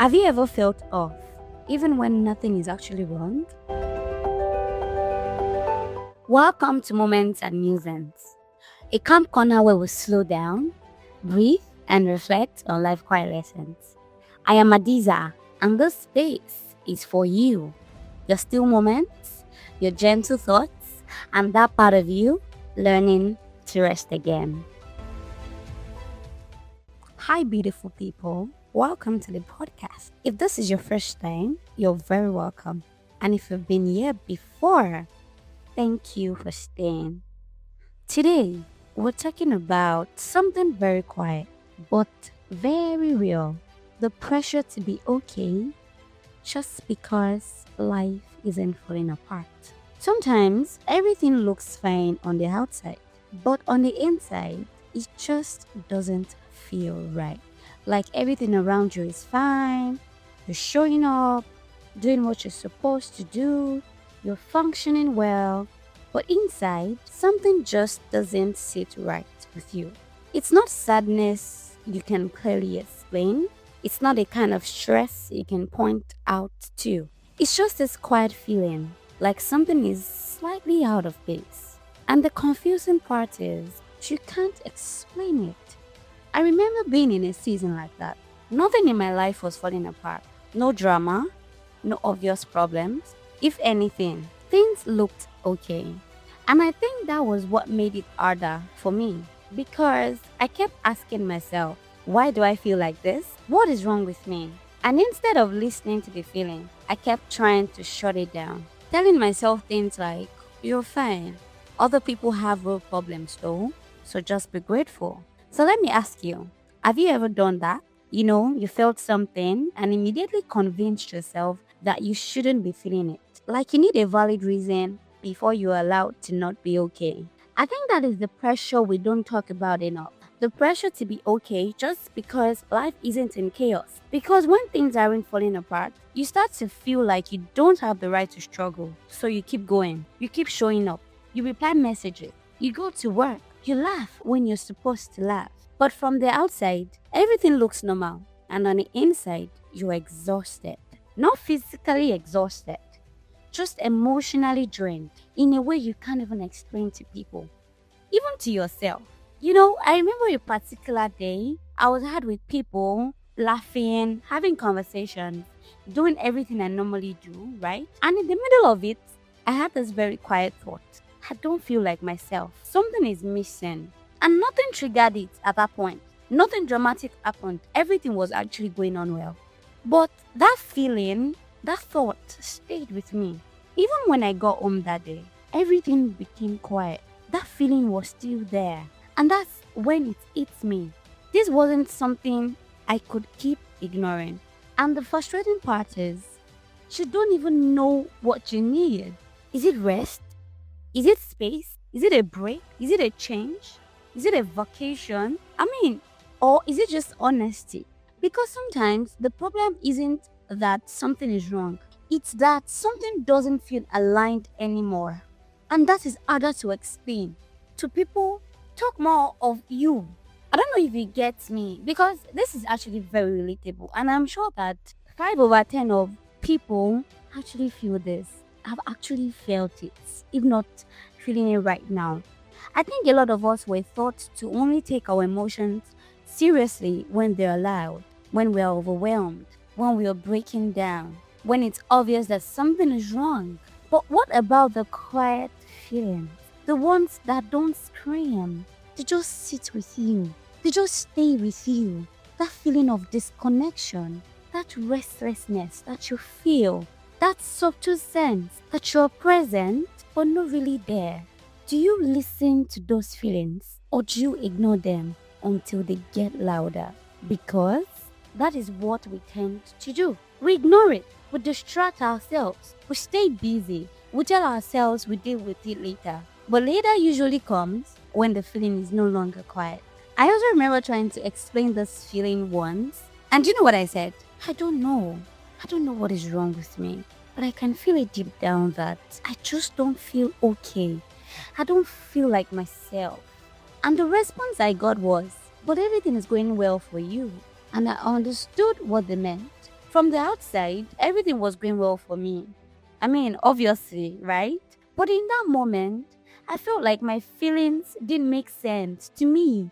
Have you ever felt off, even when nothing is actually wrong? Welcome to Moments and Musings, a calm corner where we slow down, breathe, and reflect on life quiet lessons. I am Adiza, and this space is for you. Your still moments, your gentle thoughts, and that part of you learning to rest again. Hi, beautiful people. Welcome to the podcast. If this is your first time, you're very welcome. And if you've been here before, thank you for staying. Today, we're talking about something very quiet, but very real. The pressure to be okay just because life isn't falling apart. Sometimes everything looks fine on the outside, but on the inside, it just doesn't feel right. Like everything around you is fine, you're showing up, doing what you're supposed to do, you're functioning well, but inside, something just doesn't sit right with you. It's not sadness you can clearly explain, it's not a kind of stress you can point out to. It's just this quiet feeling like something is slightly out of place. And the confusing part is, you can't explain it. I remember being in a season like that. Nothing in my life was falling apart. No drama, no obvious problems. If anything, things looked okay. And I think that was what made it harder for me because I kept asking myself, why do I feel like this? What is wrong with me? And instead of listening to the feeling, I kept trying to shut it down, telling myself things like, you're fine. Other people have real problems though, so just be grateful. So let me ask you, have you ever done that? You felt something and immediately convinced yourself that you shouldn't be feeling it. Like you need a valid reason before you're allowed to not be okay. I think that is the pressure we don't talk about enough. The pressure to be okay just because life isn't in chaos. Because when things aren't falling apart, you start to feel like you don't have the right to struggle. So you keep going, you keep showing up, you reply messages, you go to work, you laugh when you're supposed to laugh. But from the outside, everything looks normal. And on the inside, you're exhausted. Not physically exhausted, just emotionally drained in a way you can't even explain to people, even to yourself. I remember a particular day, I was out with people, laughing, having conversations, doing everything I normally do, right? And in the middle of it, I had this very quiet thought. I don't feel like myself. Something is missing. And nothing triggered it at that point. Nothing dramatic happened. Everything was actually going on well. But that feeling, that thought stayed with me. Even when I got home that day, everything became quiet. That feeling was still there. And that's when it hits me. This wasn't something I could keep ignoring. And the frustrating part is, you don't even know what you need. Is it rest? Is it space? Is it a break? Is it a change? Is it a vacation? Or is it just honesty? Because sometimes the problem isn't that something is wrong, it's that something doesn't feel aligned anymore. And that is harder to explain to people. Talk more of you. I don't know if you get me because this is actually very relatable, and I'm sure that 5 over 10 of people actually feel this. I've actually felt it, if not feeling it right now. I think a lot of us were taught to only take our emotions seriously when they're loud, when we're overwhelmed, when we're breaking down, when it's obvious that something is wrong. But what about the quiet feelings? The ones that don't scream, they just sit with you, they just stay with you. That feeling of disconnection, that restlessness that you feel, that subtle sense that you're present but not really there. Do you listen to those feelings or do you ignore them until they get louder? Because that is what we tend to do. We ignore it, we distract ourselves, we stay busy, we tell ourselves we deal with it later. But later usually comes when the feeling is no longer quiet. I also remember trying to explain this feeling once, and you know what I said? I don't know. I don't know what is wrong with me, but I can feel it deep down that I just don't feel okay. I don't feel like myself. And the response I got was, but everything is going well for you. And I understood what they meant. From the outside, everything was going well for me. I mean, obviously, right? But in that moment, I felt like my feelings didn't make sense to me.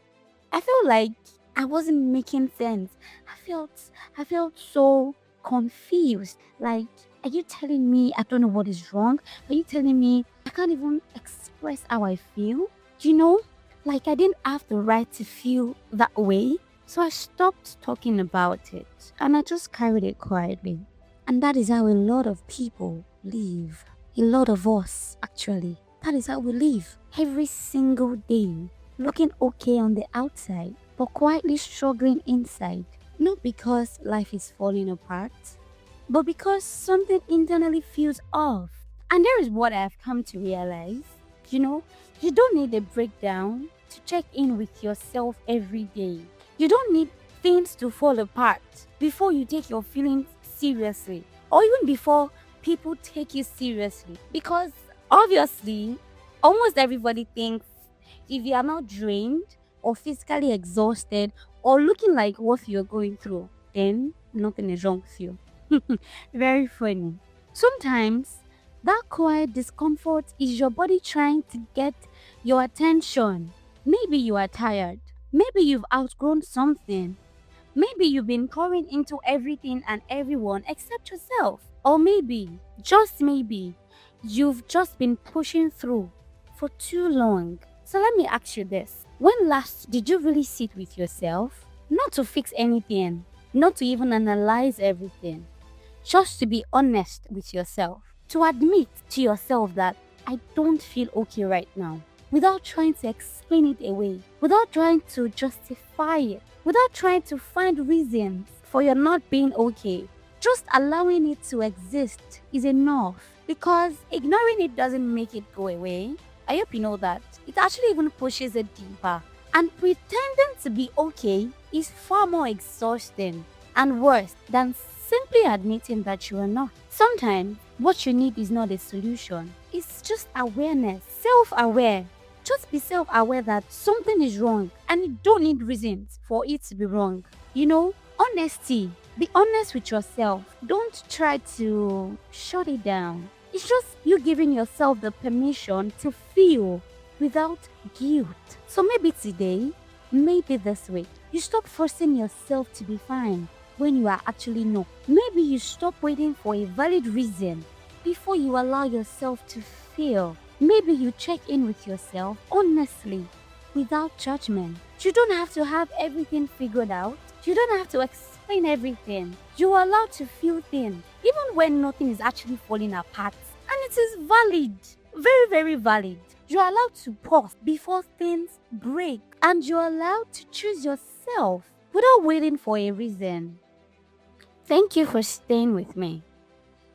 I felt like I wasn't making sense. I felt so confused. Like, are you telling me I don't know what is wrong? Are you telling me I can't even express how I feel? You know, like I didn't have the right to feel that way. So I stopped talking about it and I just carried it quietly. And that is how a lot of people live. A lot of us, actually. That is how we live every single day, looking okay on the outside, but quietly struggling inside. Not because life is falling apart, but because something internally feels off. And there is what I've come to realize. You know, you don't need a breakdown to check in with yourself every day. You don't need things to fall apart before you take your feelings seriously, or even before people take you seriously. Because obviously, almost everybody thinks if you are not drained or physically exhausted or looking like what you're going through, then nothing is wrong with you. Very funny. Sometimes that quiet discomfort is your body trying to get your attention. Maybe you are tired. Maybe you've outgrown something. Maybe you've been pouring into everything and everyone except yourself. Or maybe, just maybe, you've just been pushing through for too long. So let me ask you this. When last did you really sit with yourself? Not to fix anything, not to even analyze everything, just to be honest with yourself. To admit to yourself that I don't feel okay right now, without trying to explain it away, without trying to justify it, without trying to find reasons for your not being okay. Just allowing it to exist is enough, because ignoring it doesn't make it go away. I hope you know that. It actually even pushes it deeper. And pretending to be okay is far more exhausting and worse than simply admitting that you are not. Sometimes what you need is not a solution, it's just awareness, self aware. Just be self aware that something is wrong and you don't need reasons for it to be wrong. You know, honesty. Be honest with yourself. Don't try to shut it down. It's just you giving yourself the permission to feel without guilt. So maybe today, maybe this week, you stop forcing yourself to be fine when you are actually not. Maybe you stop waiting for a valid reason before you allow yourself to feel. Maybe you check in with yourself honestly, without judgment. You don't have to have everything figured out. You don't have to explain everything. You are allowed to feel things, even when nothing is actually falling apart. And it is valid. Very, very valid. You're allowed to pause before things break. And you're allowed to choose yourself without waiting for a reason. Thank you for staying with me.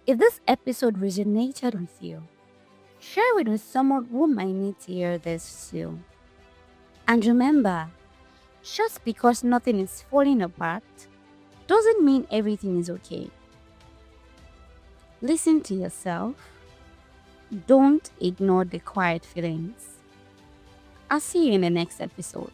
If this episode resonated with you, share it with someone who might need to hear this too. And remember, just because nothing is falling apart doesn't mean everything is okay. Listen to yourself. Don't ignore the quiet feelings. I'll see you in the next episode.